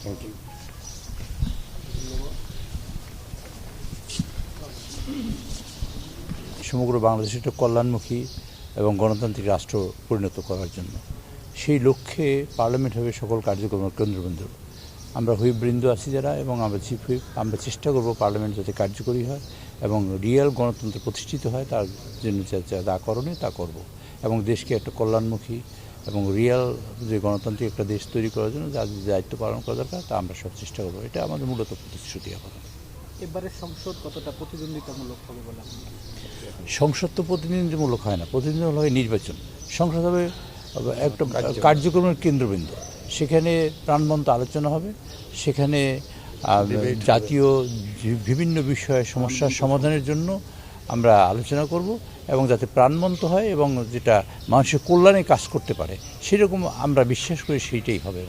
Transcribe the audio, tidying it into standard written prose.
Thank you. সমগ্র বাংলাদেশ একটা কল্যাণমুখী এবং গণতান্ত্রিক রাষ্ট্র পরিণত করার জন্য সেই লক্ষ্যে পার্লামেন্ট হবে সকল কার্যক্রমের কেন্দ্রবিন্দু। আমরা হুইপবৃন্দ আছি যারা এবং আমরা চিফ হুইপ, আমরা চেষ্টা করব পার্লামেন্ট যাতে কার্যকরী হয় এবং রিয়েল গণতন্ত্র প্রতিষ্ঠিত হয়, তার জন্য যা করণীয় তা করব এবং দেশকে একটা কল্যাণমুখী এবং রিয়েল যে গণতান্ত্রিক একটা দেশ তৈরি করার জন্য যা দায়িত্ব পালন করা দরকার তা আমরা সব চেষ্টা করবো। এটা আমাদের মূলত প্রতিশ্রুতি। এখন এবারের সংসদ কতটা প্রতিদ্বন্দ্বিতামূলক হবে বলে আপনি? সংসদ তো প্রতিনিধিত্বমূলক হয় না, প্রতিনিধিত্বমূলক হয় নির্বাচন। সংসদ হবে একটা কার্যক্রমের কেন্দ্রবিন্দু, সেখানে প্রাণবন্ত আলোচনা হবে, সেখানে জাতীয় বিভিন্ন বিষয়ে সমস্যার সমাধানের জন্য আমরা আলোচনা করব এবং যাতে প্রাণবন্ত হয় এবং যেটা মানুষের কল্যাণে কাজ করতে পারে সেরকম আমরা বিশ্বাস করি সেইটাই হবে।